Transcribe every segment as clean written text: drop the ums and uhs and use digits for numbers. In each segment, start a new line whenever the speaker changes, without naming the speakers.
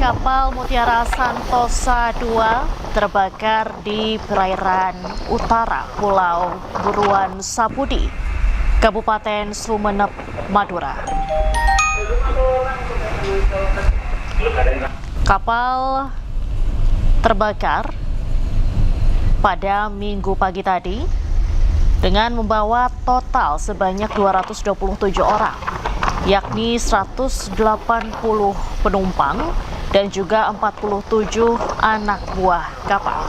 kapal Mutiara Santosa II terbakar di perairan utara Pulau Buruan Sapudi, Kabupaten Sumeneb, Madura. Kapal terbakar pada Minggu pagi tadi dengan membawa total sebanyak 227 orang, yakni 180 penumpang dan juga 47 anak buah kapal.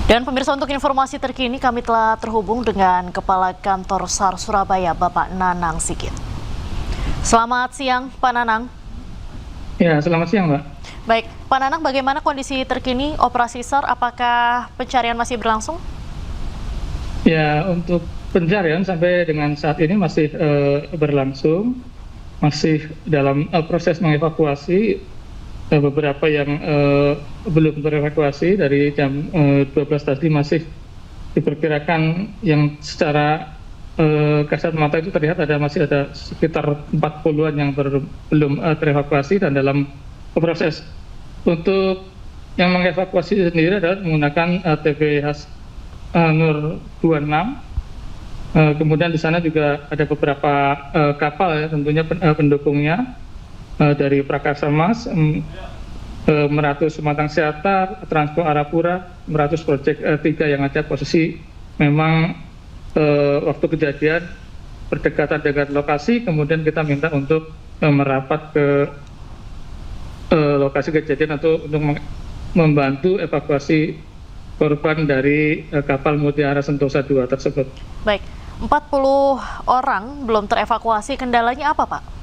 Dan pemirsa, untuk informasi terkini kami telah terhubung dengan Kepala Kantor SAR Surabaya, Bapak Nanang Sigit. Selamat siang, Pak Nanang.
Ya, selamat siang, Mbak.
Baik, Pak Nanang, bagaimana kondisi terkini operasi SAR? Apakah pencarian masih berlangsung?
Ya, untuk pencarian sampai dengan saat ini masih berlangsung, masih dalam proses mengevakuasi. Beberapa yang belum terevakuasi dari jam 12 tadi masih diperkirakan yang secara kasat mata itu terlihat masih ada sekitar 40-an yang belum terevakuasi dan dalam proses. Untuk yang mengevakuasi sendiri adalah menggunakan TB Nur 26. Kemudian di sana juga ada beberapa kapal ya, tentunya pendukungnya. Dari Prakasa Mas, Meratus Sumatang Siatar, Transpo Arapura, Meratus Project 3 yang ada posisi memang waktu kejadian berdekatan dengan lokasi, kemudian kita minta untuk merapat ke lokasi kejadian atau untuk membantu evakuasi korban dari kapal Mutiara Santosa II tersebut.
Baik, 40 orang belum terevakuasi, kendalanya apa, Pak?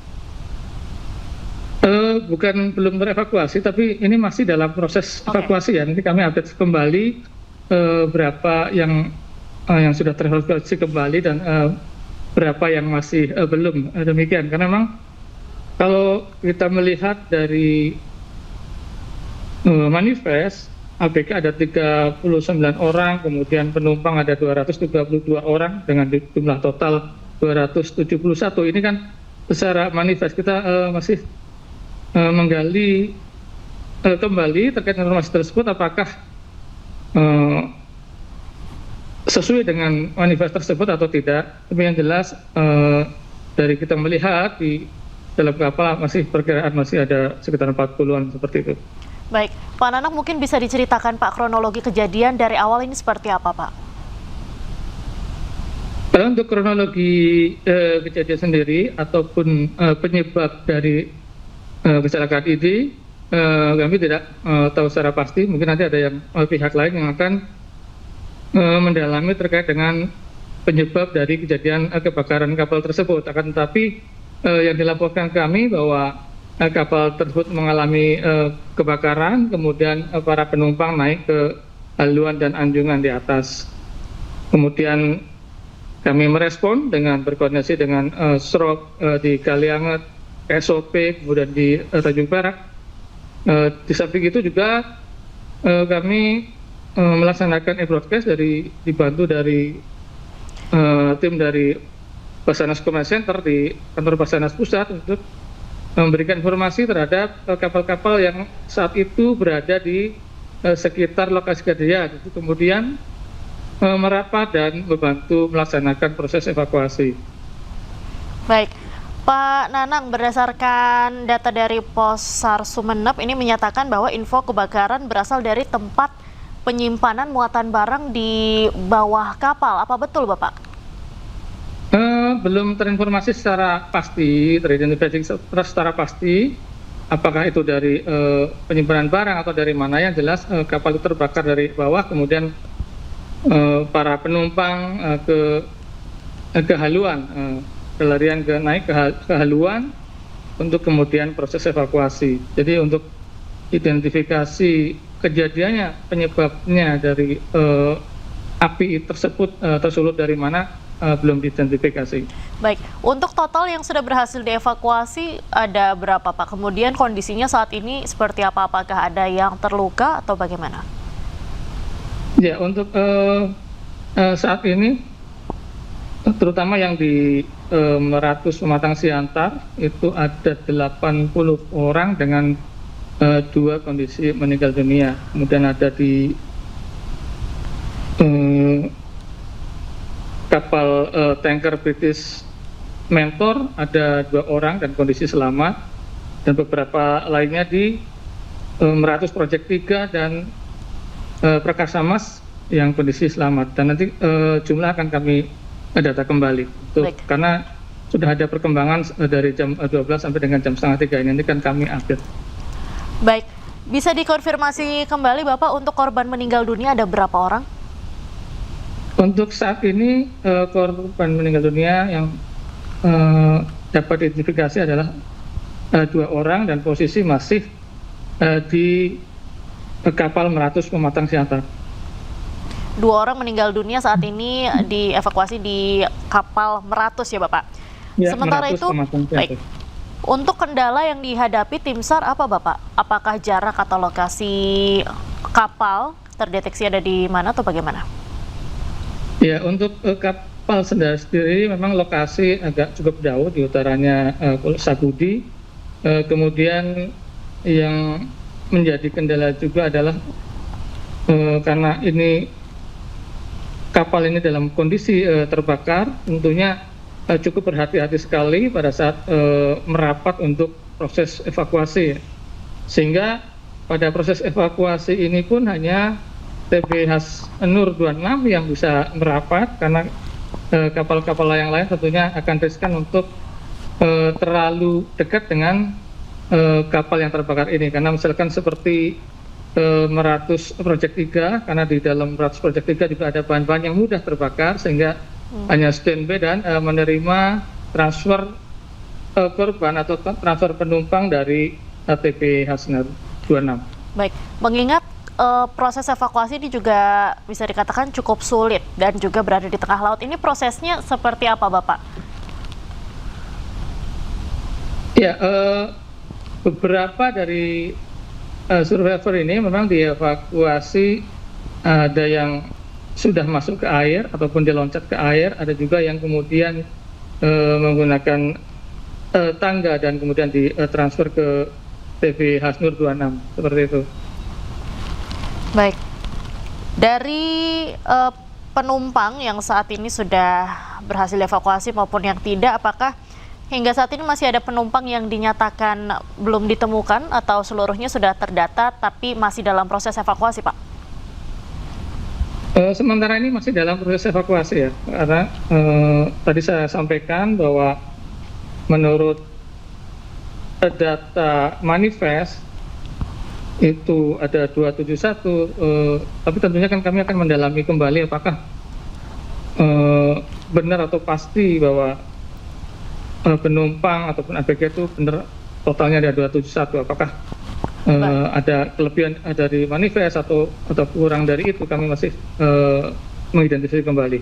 Bukan belum terevakuasi, tapi ini masih dalam proses evakuasi ya. Nanti kami update kembali berapa yang sudah terevakuasi kembali dan berapa yang masih belum. Demikian, karena memang kalau kita melihat dari manifest ABK ada 39 orang, kemudian penumpang ada 232 orang dengan jumlah total 271. Ini kan secara manifest kita masih menggali kembali terkait informasi tersebut, apakah sesuai dengan manifest tersebut atau tidak. Tapi yang jelas dari kita melihat di dalam kapal perkiraan masih ada sekitar 40-an seperti itu.
Baik, Pak Nanang, mungkin bisa diceritakan Pak kronologi kejadian dari awal ini seperti apa, Pak?
Untuk kronologi kejadian sendiri ataupun penyebab dari kecelakaan ini kami tidak tahu secara pasti. Mungkin nanti ada yang pihak lain yang akan mendalami terkait dengan penyebab dari kejadian kebakaran kapal tersebut. Akan tetapi yang dilaporkan kami bahwa kapal tersebut mengalami kebakaran, kemudian para penumpang naik ke haluan dan anjungan di atas. Kemudian kami merespon dengan berkoordinasi dengan SROP di Kalianget, SOP, kemudian di Tanjung Perak. Di samping itu juga kami melaksanakan e-broadcast dibantu dari tim dari Basarnas Command Center di kantor Basarnas Pusat untuk memberikan informasi terhadap kapal-kapal yang saat itu berada di sekitar lokasi kejadian. Kemudian merapat dan membantu melaksanakan proses evakuasi.
Baik, Pak Nanang, berdasarkan data dari Pos SAR Sumeneb ini menyatakan bahwa info kebakaran berasal dari tempat penyimpanan muatan barang di bawah kapal. Apa betul, Bapak?
Belum terinformasi secara pasti, teridentifikasi secara pasti apakah itu dari penyimpanan barang atau dari mana. Yang jelas kapal itu terbakar dari bawah, kemudian para penumpang ke haluan, pelarian naik ke haluan untuk kemudian proses evakuasi. Jadi untuk identifikasi kejadiannya, penyebabnya dari api tersebut tersulut dari mana, belum diidentifikasi.
Baik, untuk total yang sudah berhasil dievakuasi ada berapa Pak? Kemudian kondisinya saat ini seperti apa? Apakah ada yang terluka atau bagaimana?
Ya, untuk saat ini, terutama yang di Meratus Pematang Siantar, itu ada 80 orang dengan 2 kondisi meninggal dunia. Kemudian ada di kapal tanker British Mentor ada 2 orang dan kondisi selamat, dan beberapa lainnya di Meratus Project 3 dan Prakasa Mas yang kondisi selamat. Dan nanti jumlah akan kami data kembali karena sudah ada perkembangan dari jam 12 sampai dengan jam setengah 3 ini kan kami update.
Baik, bisa dikonfirmasi kembali Bapak untuk korban meninggal dunia ada berapa orang?
Untuk saat ini korban meninggal dunia yang dapat diidentifikasi adalah 2 orang dan posisi masih di kapal Meratus Pematang Siantar.
2 orang meninggal dunia saat ini dievakuasi di kapal Meratus ya Bapak.
Ya,
Sementara
Meratus
itu, baik. Untuk kendala yang dihadapi tim SAR apa Bapak? Apakah jarak atau lokasi kapal terdeteksi ada di mana atau bagaimana?
Ya, untuk kapal sendiri memang lokasi agak cukup jauh di utaranya Pulau Sapudi. Kemudian yang menjadi kendala juga adalah karena ini kapal ini dalam kondisi terbakar, tentunya cukup berhati-hati sekali pada saat merapat untuk proses evakuasi. Sehingga pada proses evakuasi ini pun hanya TB Hasnur 26 yang bisa merapat, karena kapal-kapal yang lain tentunya akan riskan untuk terlalu dekat dengan kapal yang terbakar ini. Karena misalkan seperti Meratus Project 3, karena di dalam Meratus Project 3 juga ada bahan-bahan yang mudah terbakar, sehingga hanya standby dan menerima transfer korban atau transfer penumpang dari TB Hasnur 26.
Baik, mengingat proses evakuasi ini juga bisa dikatakan cukup sulit dan juga berada di tengah laut. Ini prosesnya seperti apa Bapak?
Ya, beberapa dari survivor ini memang dievakuasi, ada yang sudah masuk ke air ataupun diloncat ke air, ada juga yang kemudian menggunakan tangga dan kemudian ditransfer ke TB Hasnur 26, seperti itu.
Baik, dari penumpang yang saat ini sudah berhasil dievakuasi maupun yang tidak, apakah hingga saat ini masih ada penumpang yang dinyatakan belum ditemukan atau seluruhnya sudah terdata tapi masih dalam proses evakuasi, Pak?
Sementara ini masih dalam proses evakuasi ya, karena tadi saya sampaikan bahwa menurut data manifest itu ada 271, tapi tentunya kan kami akan mendalami kembali apakah benar atau pasti bahwa penumpang ataupun ABG itu benar totalnya ada 271, apakah ada kelebihan dari manifest atau kurang dari itu, kami masih mengidentifikasi kembali.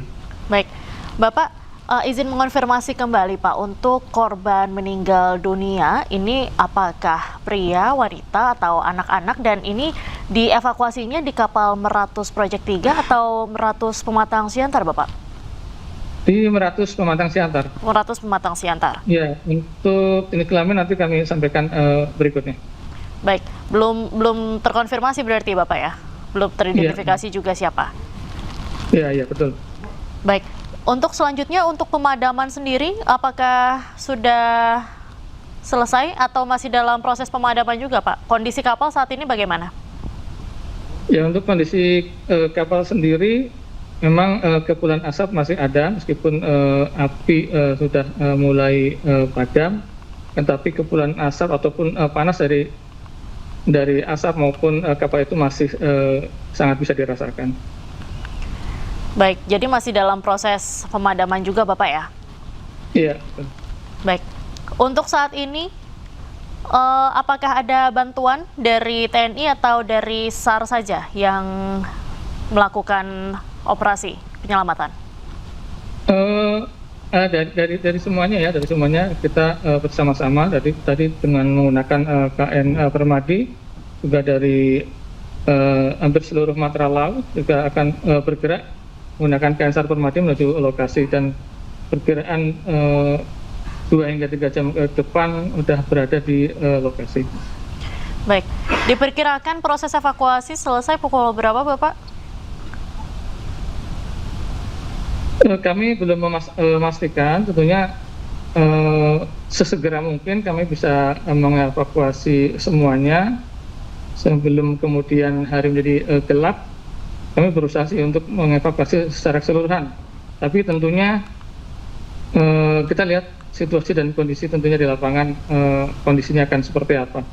Baik, Bapak izin mengonfirmasi kembali Pak, untuk korban meninggal dunia ini apakah pria, wanita atau anak-anak, dan ini dievakuasinya di kapal Meratus Project 3 atau Meratus Pematang Siantar Bapak?
Di Meratus Pematang Siantar.
Meratus Pematang Siantar.
Ya, untuk jenis kelamin nanti kami sampaikan berikutnya.
Baik, belum terkonfirmasi berarti Bapak ya? Belum teridentifikasi juga siapa?
Iya, betul.
Baik, untuk selanjutnya untuk pemadaman sendiri apakah sudah selesai atau masih dalam proses pemadaman juga Pak? Kondisi kapal saat ini bagaimana?
Ya, untuk kondisi kapal sendiri memang kepulan asap masih ada, meskipun api sudah mulai padam, tetapi kepulan asap ataupun panas dari asap maupun kapal itu masih sangat bisa dirasakan.
Baik, jadi masih dalam proses pemadaman juga Bapak ya?
Iya.
Baik, untuk saat ini apakah ada bantuan dari TNI atau dari SAR saja yang melakukan operasi penyelamatan?
dari semuanya ya, dari semuanya kita bersama-sama tadi dengan menggunakan KN Permadi, juga dari hampir seluruh matra laut juga akan bergerak menggunakan KN SAR Permadi menuju lokasi, dan perkiraan 2 hingga 3 jam ke depan sudah berada di lokasi.
Baik, diperkirakan proses evakuasi selesai pukul berapa, Bapak?
Kami belum memastikan, tentunya sesegera mungkin kami bisa mengevakuasi semuanya sebelum kemudian hari menjadi gelap. Kami berusaha sih untuk mengevakuasi secara keseluruhan, tapi tentunya kita lihat situasi dan kondisi tentunya di lapangan, kondisinya akan seperti apa.